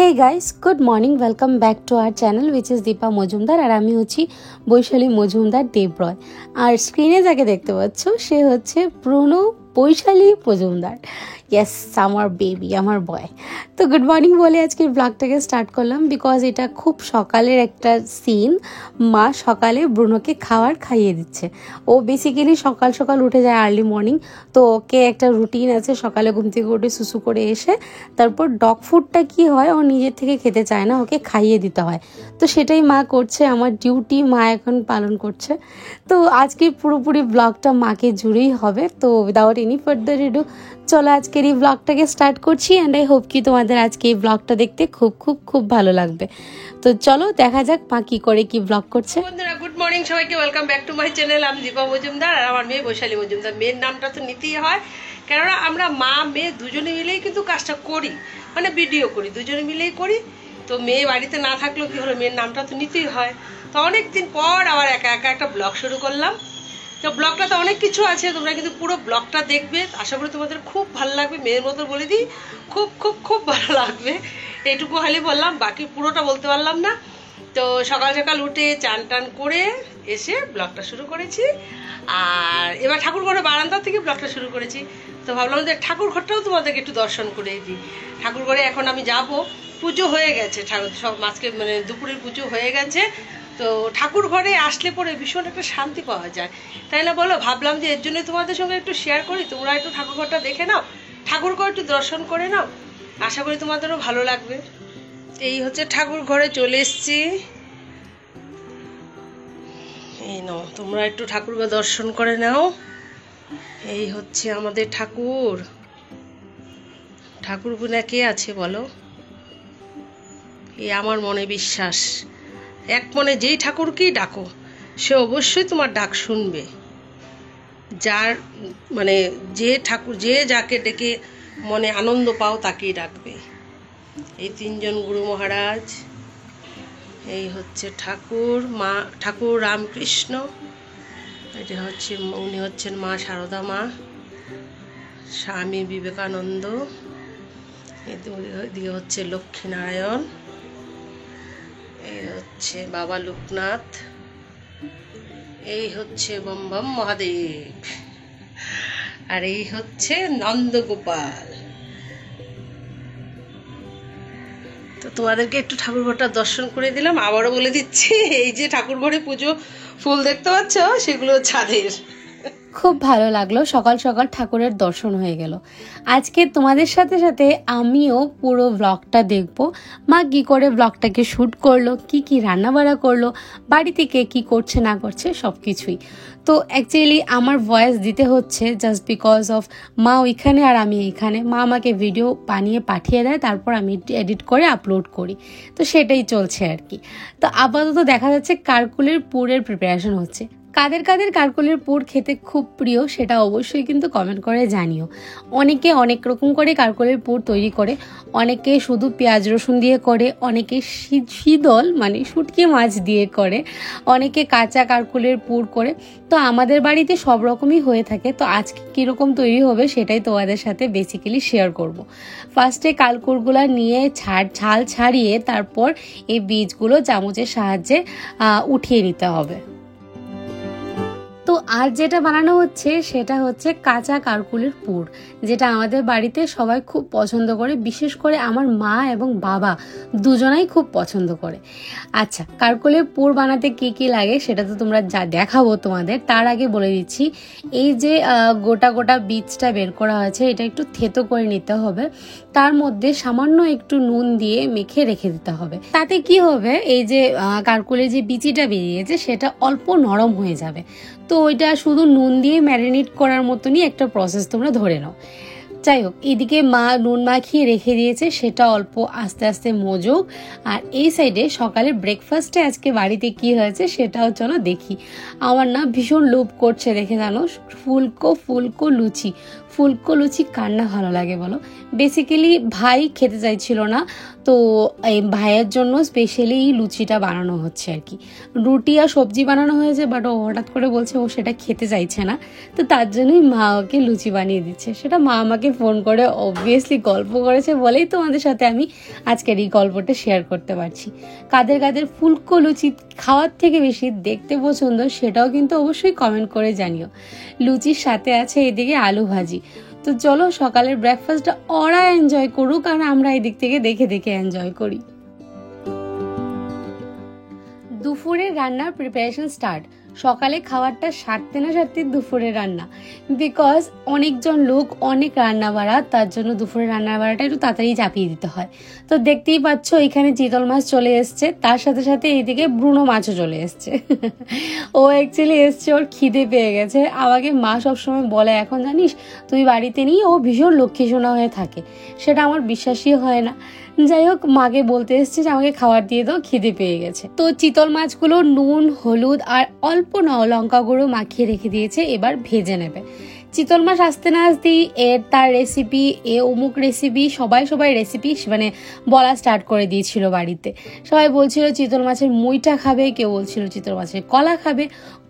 Hey guys, good morning. Welcome back to our channel which is Deepa Mojumdar আর আমি হচ্ছি বৈশালী মজুমদার দেবরয়। আর স্ক্রিনে যাকে দেখতে পাচ্ছ সে হচ্ছে প্রণো বৈশালী মজুমদার। ইয়েস, আমার বেবি, আমার বয়। তো গুড মর্নিং বলে আজকের ব্লগটাকে স্টার্ট করলাম বিকজ এটা খুব সকালের একটা সিন। মা সকালে ব্রুনোকে খাইয়ে দিচ্ছে। ও বেসিক্যালি সকাল সকাল উঠে যায় আর্লি মর্নিং, তো ওকে একটা রুটিন আছে, সকালে ঘুম থেকে উঠে সুসু করে এসে তারপর ডগ ফুডটা কি হয় ও নিজের থেকে খেতে চায় না, ওকে খাইয়ে দিতে হয়। তো সেটাই মা করছে, আমার ডিউটি মা এখন পালন করছে। তো আজকে পুরোপুরি ব্লগটা মাকে জুড়েই হবে। তো উইদাউট এনি ফার্দার এডু চলো আজকের এই ব্লগটাকে স্টার্ট করছি। অ্যান্ড আই হোপ কি তোমাদের আজকে এই ব্লগটা দেখতে খুব খুব খুব ভালো লাগবে। তো চলো দেখা যাক মা কি করে কি ব্লগ করছে। বন্ধুরা গুড মর্নিং, সবাইকে welcome back to my channel. আমি দীপা মজুমদার আর আমার মেয়ে বৈশালী মজুমদার। মেয়ের নামটা তো নিতেই হয়, কেননা আমরা মা মেয়ে দুজনে মিলেই কিন্তু কাজটা করি, মানে ভিডিও করি, দুজনে মিলেই করি। তো মেয়ে বাড়িতে না থাকলেও কি হলো, মেয়ের নামটা তো নিতেই হয়। তো অনেকদিন পর আবার একা একা একটা ব্লগ শুরু করলাম। তো ব্লগটাতে অনেক কিছু আছে, তোমরা কিন্তু পুরো ব্লগটা দেখবে, আশা করি তোমাদের খুব ভালো লাগবে। মেয়ের মতো বলে দিই, খুব খুব খুব ভালো লাগবে। এইটুকু খালি বললাম, বাকি পুরোটা বলতে পারলাম না। তো সকাল সকাল উঠে চান টান করে এসে ব্লগটা শুরু করেছি। আর এবার ঠাকুর ঘরে বারান্দা থেকে ব্লগটা শুরু করেছি। তো ভাবলাম যে ঠাকুর ঘরটাও তোমাদেরকে একটু দর্শন করে দিই। ঠাকুর ঘরে এখন আমি যাব, পুজো হয়ে গেছে, সব আজকে মানে দুপুরের পুজো হয়ে গেছে। তো ঠাকুর ঘরে আসলে পরে ভীষণ একটা শান্তি পাওয়া যায়, তাই না বলো? ভাবলাম যে এর জন্য তোমাদের সঙ্গে একটু শেয়ার করি, তোমরা একটু ঠাকুর ঘরটা দেখে নাও, ঠাকুর ঘর একটু দর্শন করে নাও, আশা করি তোমাদেরও ভালো লাগবে। এই হচ্ছে ঠাকুর ঘরে চলে এসছি। এই নাও, তোমরা একটু ঠাকুর ঘর দর্শন করে নাও। এই হচ্ছে আমাদের ঠাকুর। ঠাকুর গুনা কে আছে বলো? এই আমার মনে বিশ্বাস, এক মনে যেই ঠাকুরকেই ডাকো সে অবশ্যই তোমার ডাক শুনবে। যার মানে যে ঠাকুর, যে যাকে ডেকে মনে আনন্দ পাও তাকেই ডাকবে। এই তিনজন গুরু মহারাজ, এই হচ্ছে ঠাকুর, মা ঠাকুর রামকৃষ্ণ, এটা হচ্ছে উনি হচ্ছেন মা শারদা মা, স্বামী বিবেকানন্দ, এদিকে হচ্ছে লক্ষ্মীনারায়ণ, এই হচ্ছে বাবা লোকনাথ, এই হচ্ছে বম বম মহাদেব, আর এই হচ্ছে নন্দগোপাল। তো তোমাদেরকে একটু ঠাকুর ঘরটা দর্শন করে দিলাম। আবারও বলে দিচ্ছি, এই যে ঠাকুর ঘরে পুজো ফুল দেখতে পাচ্ছ সেগুলো ছাদের। খুব ভালো লাগলো, সকাল সকাল ঠাকুরের দর্শন হয়ে গেল। আজকে তোমাদের সাথে সাথে আমিও পুরো ব্লগটা দেখব, মা কী করে ব্লগটাকে শ্যুট করলো, কি কি রান্নাবাড়া করলো, বাড়িতে কে কী করছে না করছে সব কিছুই। তো অ্যাকচুয়ালি আমার ভয়েস দিতে হচ্ছে জাস্ট বিকজ অফ মা ওইখানে আর আমি এইখানে। মা আমাকে ভিডিও বানিয়ে পাঠিয়ে দেয়, তারপর আমি এডিট করে আপলোড করি। তো সেটাই চলছে আর কি। তো আপাতত দেখা যাচ্ছে কারকুলের পুরের প্রিপারেশন হচ্ছে। কাদের কাদের কারকুলের পুর খেতে খুব প্রিয় সেটা অবশ্যই কিন্তু কমেন্ট করে জানিও। অনেকে অনেক রকম করে কারকুলের পুর তৈরি করে, অনেকে শুধু পেঁয়াজ রসুন দিয়ে করে, অনেকে শীতল মানে শুটকি মাছ দিয়ে করে, অনেকে কাঁচা কারকুলের পুর করে। তো আমাদের বাড়িতে সব রকমই হয়ে থাকে। তো আজকে কীরকম তৈরি হবে সেটাই তোমাদের সাথে বেসিক্যালি শেয়ার করব। ফার্স্টে কারকুলগুলো নিয়ে ছাল ছাড়িয়ে তারপর এই বীজগুলো চামচের সাহায্যে উঠিয়ে নিতে হবে। তো আর যেটা বানানো হচ্ছে সেটা হচ্ছে কাঁচা কারকুলের পুর, যেটা আমাদের বাড়িতে সবাই খুব পছন্দ করে, বিশেষ করে আমার মা এবং বাবা দুজনাই খুব পছন্দ করে। আচ্ছা, কারকুলের পুর বানাতে কি কি লাগে সেটা তো তোমরা যা দেখাবো তোমাদের, তার আগে বলে দিচ্ছি এই যে গোটা গোটা বীজটা বের করা হয়েছে এটা একটু থেতো করে নিতে হবে, তার মধ্যে সামান্য একটু নুন দিয়ে মেখে রেখে দিতে হবে। তাতে কি হবে, এই যে কারকুলের যে বিচিটা বেরিয়েছে সেটা অল্প নরম হয়ে যাবে। তো ওইটা শুধু নুন দিয়ে ম্যারিনেট করার মতনই একটা প্রসেস তোমরা ধরে নাও। যাই হোক, এদিকে মা নুন মাখিয়ে রেখে দিয়েছে, সেটা অল্প আস্তে আস্তে মজুক। আর এই সাইডে সকালে ব্রেকফাস্টে আজকে বাড়িতে কি হয়েছে সেটাও চলো দেখি। আমার না ভীষণ লোভ করছে দেখে, জানো, ফুলকো লুচি। ফুলকো লুচি কার না ভালো লাগে বলো। বেসিক্যালি ভাই খেতে চাইছিল না, তো এই ভাইয়ের জন্য স্পেশালি লুচিটা বানানো হচ্ছে আর কি। রুটি আর সবজি বানানো হয়েছে, বাট ও হঠাৎ করে বলছে ও সেটা খেতে চাইছে না, তো তার জন্যই মা ওকে লুচি বানিয়ে দিচ্ছে। সেটা মা আমাকে ফোন করে অবভিয়াসলি গল্প করেছে বলেই তোমাদের সাথে আমি আজকের এই গল্পটা শেয়ার করতে পারছি। কাদের কাদের ফুলকো লুচি খাওয়ার থেকে বেশি দেখতে পছন্দ সেটাও কিন্তু অবশ্যই কমেন্ট করে জানিও। লুচির সাথে আছে এদিকে আলু ভাজি। তো চলো সকালের ব্রেকফাস্টটা ওরা এনজয় করুক আর আমরা এদিক থেকে দেখে দেখে এনজয় করি। দুপুরের রান্নার প্রিপারেশন স্টার্ট। সকালে খাবারটা সারতে না সারতে দুপুরে রান্না, বিকজ অনেকজন লোক অনেক রান্না বাড়া, তার জন্য দুপুরে রান্না বাড়াটা একটু তাড়াতাড়ি চাপিয়ে দিতে হয়। তো দেখতেই পাচ্ছ এখানে চিতল মাছ চলে এসছে, তার সাথে সাথে এইদিকে ব্রুনো মাছও চলে এসছে। ও অ্যাকচুয়ালি এসছে, ওর খিদে পেয়ে গেছে। আমাকে মা সবসময় বলে এখন জানিস তুই বাড়িতে নেই, ও ভীষণ লক্ষ্মী সোনা হয়ে থাকে। সেটা আমার বিশ্বাসই হয় না। যাই হোক, মাকে বলতে এসছে যে আমাকে খাবার দিয়ে দাও, খিদে পেয়ে গেছে। তো চিতল মাছগুলো নুন হলুদ আর অল্প লঙ্কা গুঁড়ো মাখিয়ে রেখে দিয়েছে, এবার ভেজে নেবে। চিতল মাছ আসতে না আসতেই তার রেসিপি অমুক রেসিপি সবাই রেসিপি মানে বলা স্টার্ট করে দিয়েছিল বাড়িতে। সবাই বলছিল চিতল মাছের মুইটা খাবে, কেউ বলছিল চিতল মাছের কলা খাবে।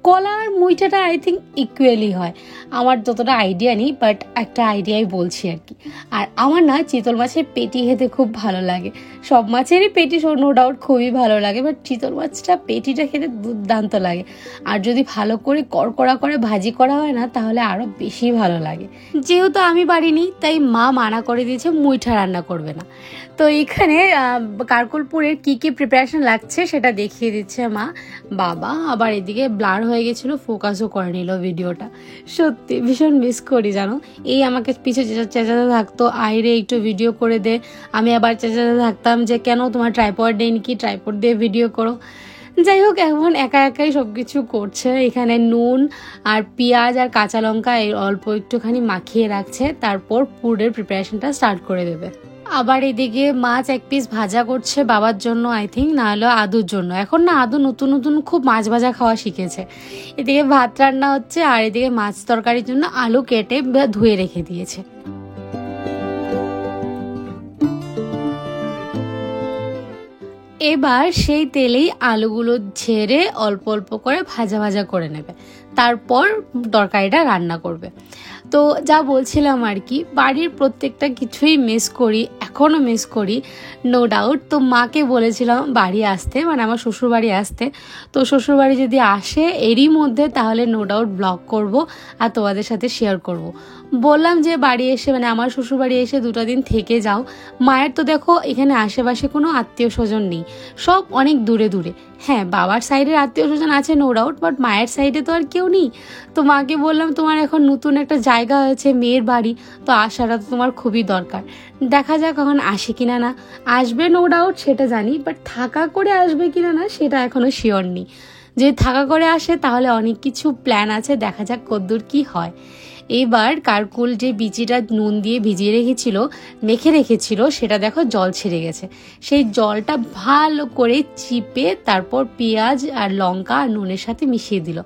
কলার মুইটাটা আই থিঙ্ক ইকুয়ালি হয়, আমার যতটা আইডিয়া নেই, বাট একটা আইডিয়াই বলছি আর কি। আর আমার না চিতল মাছের পেটি খেতে খুব ভালো লাগে। সব মাছেরই পেটি নো ডাউট খুবই ভালো লাগে, বাট চিতল মাছটা পেটিটা খেতে দুর্দান্ত লাগে। আর যদি ভালো করে কড়কড়া করে ভাজি করা হয় না তাহলে আরও বেশি ভালো লাগে। যেহেতু আমি বাড়িনি তাই মা মানা করে দিয়েছে মুইঠা রান্না করবে না। তো এখানে কারকুলপুরের কি কি প্রিপারেশন লাগছে সেটা দেখিয়ে দিচ্ছে মা। বাবা আবার এদিকে ব্লার হয়ে গেছিলো, ফোকাসও করে নিল ভিডিওটা। সত্যি ভীষণ মিস করি জানো। এই আমাকে পিছে চেঁচাতে থাকতো, আইরে একটু ভিডিও করে দে। আমি আবার চেঁচাতে থাকতাম যে কেন তোমার ট্রাইপড নেই নাকি, ট্রাইপড দিয়ে ভিডিও করো। যাই হোক, এখন একা একাই সব কিছু করছে। এখানে নুন আর পেঁয়াজ আর কাঁচা লঙ্কা এই অল্প একটুখানি মাখিয়ে রাখছে, তারপর পুরের প্রিপারেশনটা স্টার্ট করে দেবে। আবার এদিকে মাছ এক পিস ভাজা করছে বাবার জন্য, আই থিঙ্ক, না হলে আদুর জন্য। এখন না আদু নতুন নতুন খুব মাছ ভাজা খাওয়া শিখেছে। এদিকে ভাত রান্না হচ্ছে আর এদিকে মাছ তরকারির জন্য আলু কেটে ধুয়ে রেখে দিয়েছে। এবার সেই তেলেই আলুগুলো ঝেড়ে অল্প অল্প করে ভাজা ভাজা করে নেবে, তারপর তরকারিটা রান্না করবে। তো যা বলছিলাম আর কি, বাড়ির প্রত্যেকটা কিছুই মিস করি, এখনও মিস করি নো ডাউট। তো মাকে বলেছিলাম বাড়ি আসতে, মানে আমার শ্বশুরবাড়ি আসতে। তো শ্বশুরবাড়ি যদি আসে এরই মধ্যে তাহলে নো ডাউট ব্লগ করব আর তোমাদের সাথে শেয়ার করব। বললাম যে বাড়ি এসে, মানে আমার শ্বশুরবাড়ি এসে 2টা দিন থেকে যাও। মায়ের তো দেখো এখানে আশেপাশে কোনো আত্মীয় স্বজন নেই, সব অনেক দূরে দূরে। হ্যাঁ, বাবার সাইডের আত্মীয় স্বজন আছে নো ডাউট, বাট মায়ের সাইডে তো আর কেউ নেই। তো মাকে বললাম তোমার এখন নতুন একটা জায়গা হয়েছে, মেয়ের বাড়ি, তো আসাটা তো তোমার খুবই দরকার। দেখা যাক কখন আসে কিনা। না আসবে নো ডাউট সেটা জানি, বাট থাকা করে আসবে কিনা না সেটা এখনো শিওর নেই। যদি থাকা করে আসে তাহলে অনেক কিছু প্ল্যান আছে, দেখা যাক কদ্দূর কি হয়। এইবার কারকুল যে বিচিটা নুন দিয়ে ভিজিয়ে রেখেছিল, মেখে রেখেছিল, সেটা দেখো জল ছেড়ে গেছে। সেই জলটা ভালো করে চিপে তারপর পেঁয়াজ আর লঙ্কা আর নুনের সাথে মিশিয়ে দিল।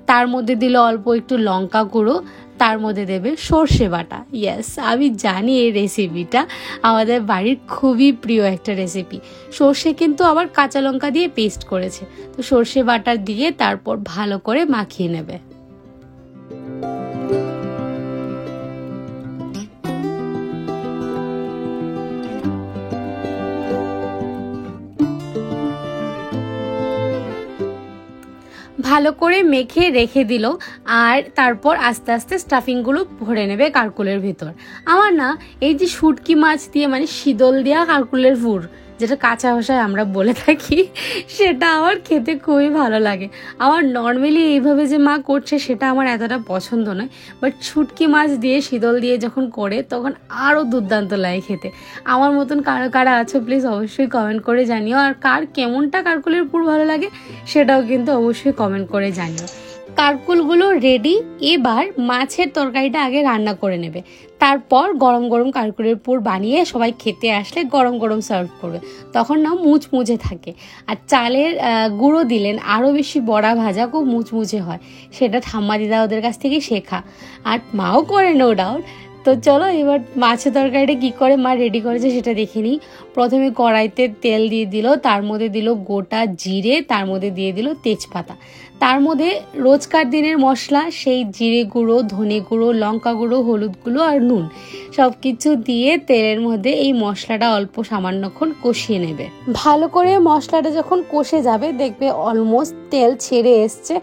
তার মধ্যে দিল অল্প একটু লঙ্কা গুঁড়ো, তার মধ্যে দেবে সর্ষে বাটা। ইয়েস, আমি জানি এই রেসিপিটা আমাদের বাড়ির খুবই প্রিয় একটা রেসিপি। সর্ষে কিন্তু আবার কাঁচা লঙ্কা দিয়ে পেস্ট করেছে। তো সর্ষে বাটা দিয়ে তারপর ভালো করে মাখিয়ে নেবে। ভালো করে মেখে রেখে দিল আর তারপর আস্তে আস্তে স্টাফিংগুলো ভরে নেবে কারকুলের ভিতর। আমার না এই যে শুটকি মাছ দিয়ে, মানে শীতল দেওয়া কারকুলের পুর, যেটা কাঁচা ভাষায় আমরা বলে থাকি, সেটা আমার খেতে খুবই ভালো লাগে। আমার নর্মালি এইভাবে যে মা করছে সেটা আমার এতটা পছন্দ নয়, বাট শুটকি মাছ দিয়ে শীতল দিয়ে যখন করে তখন আরও দুর্দান্ত লাগে খেতে। আমার মতন কারা কারা আছো প্লিজ অবশ্যই কমেন্ট করে জানিও, আর কার কেমনটা কারকুলের পুর ভালো লাগে সেটাও কিন্তু অবশ্যই কমেন্ট করে জানিও। কারকুলগুলো রেডি। এবার মাছের তরকারিটা আগে রান্না করে নেবে, তারপর গরম গরম কারকুলের পুর বানিয়ে সবাই খেতে আসলে গরম গরম সার্ভ করবে, তখন না মুচমুচে থাকে। আর চালের গুঁড়ো দিলেন আরও বেশি বড়া ভাজা খুব মুচমুচে হয়, সেটা ঠাম্মা দিদা ওদের কাছ থেকে শেখা, আর মাও করে নো ডাউট। তো চলো এবার মাছের তরকারিটা কী করে মা রেডি করেছে সেটা দেখে নিই। প্রথমে কড়াইতে তেল দিয়ে দিল, তার মধ্যে দিল গোটা জিরে, তার মধ্যে দিয়ে দিল তেজপাতা, তার মধ্যে রোজকার দিনের মশলা সেই জিরে গুঁড়ো, ধনে গুঁড়ো, লঙ্কা গুঁড়ো, হলুদ গুঁড়ো আর নুন সব কিছু দিয়ে তেলের মধ্যে এই মশলাটা অল্প সামান্যক্ষণ কষিয়ে নেবে। ভালো করে মশলাটা যখন কষে যাবে দেখবে অলমোস্ট তেল ছেড়ে এসছে,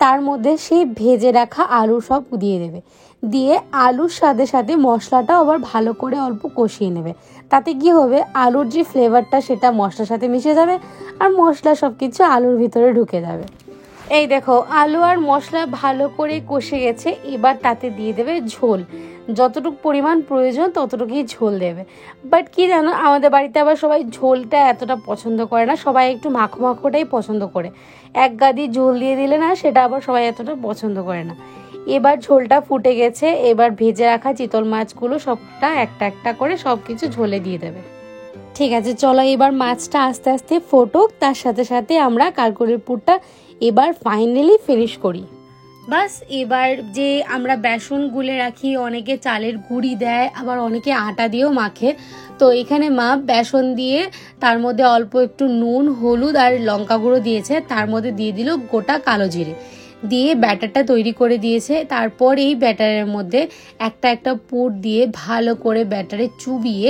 তার মধ্যে সেই ভেজে রাখা আলু সব দিয়ে দেবে, দিয়ে আলুর সাথে সাথে মশলাটা আবার ভালো করে অল্প কষিয়ে নেবে। তাতে কি হবে, আলুর যে ফ্লেভারটা সেটা মশলার সাথে মিশে যাবে আর মশলা সব কিছু আলুর ভিতরে ঢুকে যাবে। এই দেখো আলু আর মশলা ভালো করে কষে গেছে, এবার তাতে দিয়ে দেবে ঝোল, যতটুকু পরিমাণ প্রয়োজন ততটুকুই ঝোল দেবে। বাট কি জানো, আমাদের বাড়িতে আবার সবাই ঝোলটা এতটা পছন্দ করে না, সবাই একটু মাখো মাখোটাই পছন্দ করে। এক গাদি ঝোল দিয়ে দিলে না সেটা আবার সবাই এতটা পছন্দ করে না। এবার ঝোলটা ফুটে গেছে, এবার ভেজে রাখা চিতল মাছগুলো সবটা একটা একটা করে সব কিছু ঝোলে দিয়ে দেবে। ঠিক আছে চলো এবার মাছটা আস্তে আস্তে ফোটুক, তার সাথে সাথে আমরা কারকুলের পুরটা এবার ফাইনালি ফিনিশ করি। বাস এবার যে আমরা বেসন গুলে রাখি, অনেকে চালের গুঁড়ি দেয়, আবার অনেকে আটা দিয়েও মাখে। তো এখানে মা বেসন দিয়ে তার মধ্যে অল্প একটু নুন, হলুদ আর লঙ্কা গুঁড়ো দিয়েছে, তার মধ্যে দিয়ে দিল গোটা কালো জিরে, দিয়ে ব্যাটারটা তৈরি করে দিয়েছে। তারপর এই ব্যাটারের মধ্যে একটা একটা পুর দিয়ে ভালো করে ব্যাটারে চুবিয়ে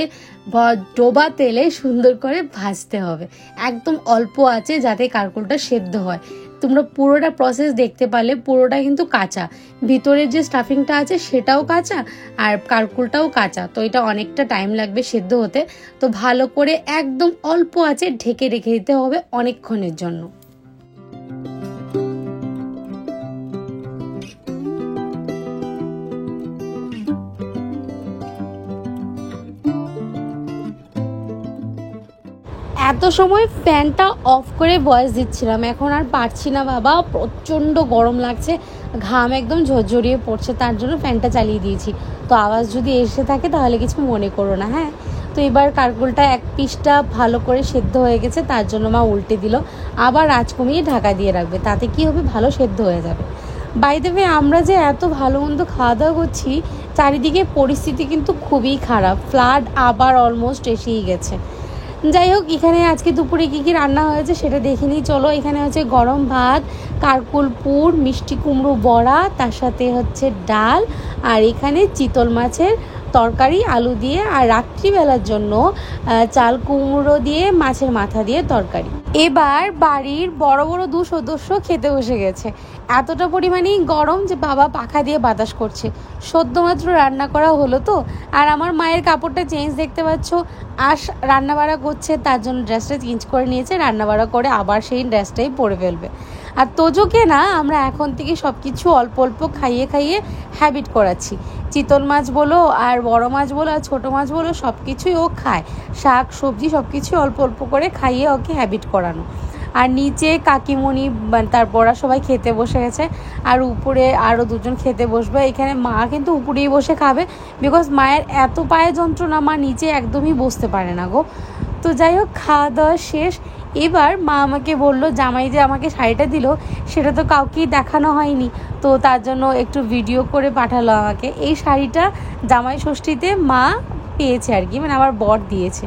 ডোবা তেলে সুন্দর করে ভাজতে হবে, একদম অল্প আছে যাতে কারকুলটা সেদ্ধ হয়। তোমরা পুরোটা প্রসেস দেখতে পারলে পুরোটা কিন্তু কাঁচা, ভিতরের যে স্টাফিংটা আছে সেটাও কাঁচা আর কারকুলটাও কাঁচা, তো এটা অনেকটা টাইম লাগবে সেদ্ধ হতে। তো ভালো করে একদম অল্প আছে ঢেকে রেখে দিতে হবে অনেকক্ষণের জন্য। এত সময় ফ্যানটা অফ করে ভয়েস দিচ্ছিলাম, এখন আর পারছি না বাবা, প্রচণ্ড গরম লাগছে, ঘাম একদম ঝরঝরিয়ে পড়ছে, তার জন্য ফ্যানটা চালিয়ে দিয়েছি। তো আওয়াজ যদি এসে থাকে তাহলে কিছু মনে করো না, হ্যাঁ। তো এবার কারকুলটা এক পিসটা ভালো করে সেদ্ধ হয়ে গেছে, তার জন্য মা উল্টে দিল, আবার আঁচ কমিয়ে ঢাকা দিয়ে রাখবে, তাতে কি হবে ভালো সেদ্ধ হয়ে যাবে। বাই দ্য ওয়ে আমরা যে এত ভালো মন্দ খাওয়া দাওয়া করছি, চারিদিকে পরিস্থিতি কিন্তু খুবই খারাপ, ফ্লাড আবার অলমোস্ট এসেই গেছে। যাই হোক এখানে আজকে দুপুরে কী কী রান্না হয়েছে সেটা দেখে নিই চলো। এখানে হচ্ছে গরম ভাত, কারকুল পুর, মিষ্টি কুমড়ো বড়া, তার সাথে হচ্ছে ডাল, আর এখানে চিতল মাছের তরকারি আলু দিয়ে, আর রাত্রিবেলার জন্য চাল কুমড়ো দিয়ে মাছের মাথা দিয়ে তরকারি। এবার বাড়ির বড় বড় 2 সদস্য খেতে বসে গেছে, এতটা পরিমাণেই গরম যে বাবা পাখা দিয়ে বাতাস করছে। সদ্যমাত্র রান্না করা হলো তো, আর আমার মায়ের কাপড়টা চেঞ্জ দেখতে পাচ্ছ, আশ রান্নাবাড়া করছে তার জন্য ড্রেসটা চেঞ্জ করে নিয়েছে, রান্নাবাড়া করে আবার সেই ড্রেসটাই পরে ফেলবে। আর তোজোকে না আমরা এখন থেকে সব কিছু অল্প অল্প খাইয়ে খাইয়ে হ্যাবিট করাচ্ছি, চিতল মাছ বলো আর বড় মাছ বলো আর ছোটো মাছ বলো সব কিছুই ও খায়, শাক সবজি সব কিছুই অল্প অল্প করে খাইয়ে ওকে হ্যাবিট করানো। আর নিচে কাকিমণি তারপর সবাই খেতে বসে গেছে, আর উপরে আরও 2জন খেতে বসবে। এখানে মা কিন্তু উপরেই বসে খাবে, বিকজ মায়ের এত পায়ে যন্ত্রণা, মা নিচে একদমই বসতে পারে না গো। তো যাই হোক খাওয়া দাওয়া শেষ, এবার মা আমাকে বলল জামাই যে আমাকে শাড়িটা দিল সেটা তো কাউকেই দেখানো হয়নি, তো তার জন্য একটু ভিডিও করে পাঠালো আমাকে। এই শাড়িটা জামাই ষষ্ঠীতে মা পেয়েছে আর কি, মানে আমার বর দিয়েছে,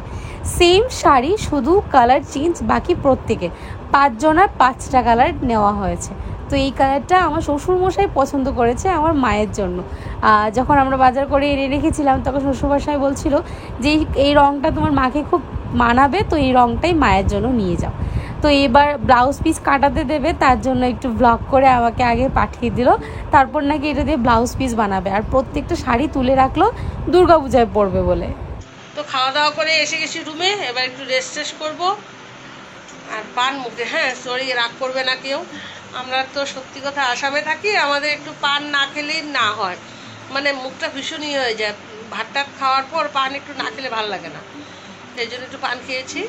সেম শাড়ি শুধু কালার চেঞ্জ, বাকি প্রত্যেকে 5 জনের 5টা কালার নেওয়া হয়েছে। তো এই কালারটা আমার শ্বশুরমশাই পছন্দ করেছে আমার মায়ের জন্য। যখন আমরা বাজার করে এনে রেখেছিলাম তখন শ্বশুরমশাই বলছিল যে এই রঙটা তোমার মাকে খুব মানাবে, তো এই রঙটাই মায়ের জন্য নিয়ে যাও। তো এবার ব্লাউজ পিস কাটাতে দেবে, তার জন্য একটু ব্লগ করে আমাকে আগে পাঠিয়ে দিল, তারপর নাকি এটা দিয়ে ব্লাউজ পিস বানাবে, আর প্রত্যেকটা শাড়ি তুলে রাখলো দুর্গাপূজায় পরবে বলে। তো খাওয়া দাওয়া করে এসে গেছি রুমে, এবার একটু রেস্ট শেষ করবো। আর পান মুখে, হ্যাঁ শরীর রাগ করবে না কেউ, আমরা তো সত্যি কথা আসামে থাকি, আমাদের একটু পান না খেলেই না হয়, মানে মুখটা ভীষণই হয়ে যায়, ভাত টাত খাওয়ার পর পান একটু না খেলে ভালো লাগে না, এই জন্য একটু পান খেয়েছি।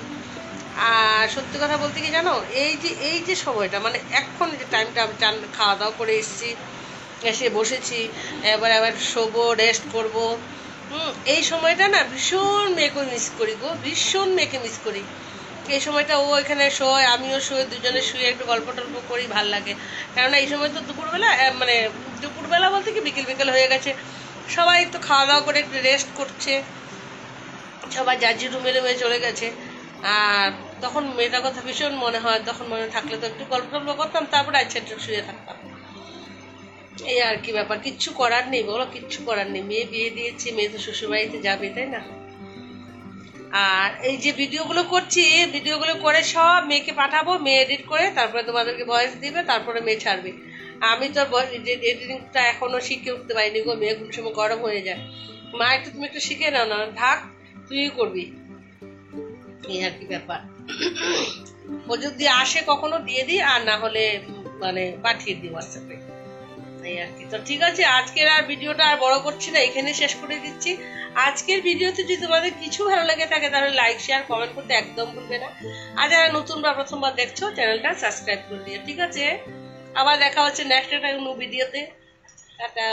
আর সত্যি কথা বলতে কি জানো, এই যে সময়টা মানে এখন যে টাইমটা আমি খাওয়া দাওয়া করে এসেছি, এসে বসেছি, এবার শোবো, রেস্ট করবো, এই সময়টা না ভীষণ মেয়েকে মিস করি গো, ভীষণ মেয়েকে মিস করি। এই সময়টা ও এখানে শোয়, আমিও শোয়, দুজনে শুয়ে একটু গল্প টল্প করি, ভাল লাগে। কেননা এই সময় তো দুপুরবেলা, মানে দুপুরবেলা বলতে কি বিকেল বিকেল হয়ে গেছে, সবাই তো খাওয়া দাওয়া করে একটু রেস্ট করছে, সবাই যার যে রুমে রুমে চলে গেছে। আর তখন মেয়েটার কথা ভীষণ মনে হয়, তখন মনে থাকলে তো একটু গল্প টল্প করতাম, তারপরে আচ্ছা একটু শুয়ে থাকতাম। এই আর কি ব্যাপার, কিচ্ছু করার নেই বলো, কিচ্ছু করার নেই। মেয়ে বিয়ে দিয়েছি, মেয়ে তো শ্বশুরবাড়িতে যাবে, তাই না? আর এই যে ভিডিওগুলো করছি, ভিডিওগুলো করে সব মেয়েকে পাঠাবো, মেয়ে এডিট করে তারপরে তোমাদেরকে ভয়েস দিবে, তারপরে মেয়ে ছাড়বে। আমি তো এডিটিংটা এখনো শিখে উঠতে পারিনি গো, মেয়ে কোনো সময় গরম হয়ে যায়। মা একটু তুমি একটু শিখে নাও না, থাক তুই করবি। এই আর কি ব্যাপার। ও যদি আসে কখনো দিয়ে দিই, আর না হলে মানে পাঠিয়ে দিই হোয়াটসঅ্যাপে। এই আর কি। তো ঠিক আছে, আজকের আর ভিডিওটা আর বড় করছি না, এখানে শেষ করে দিচ্ছি। আজকের ভিডিওতে যদি তোমাদের কিছু ভালো লেগে থাকে তাহলে লাইক শেয়ার কমেন্ট করতে একদম ভুলবে না। আর যারা নতুন বা প্রথমবার দেখছো চ্যানেলটা সাবস্ক্রাইব করে দিও, ঠিক আছে? আবার দেখা হচ্ছে নেক্সট একটা ভিডিওতে। টাটা।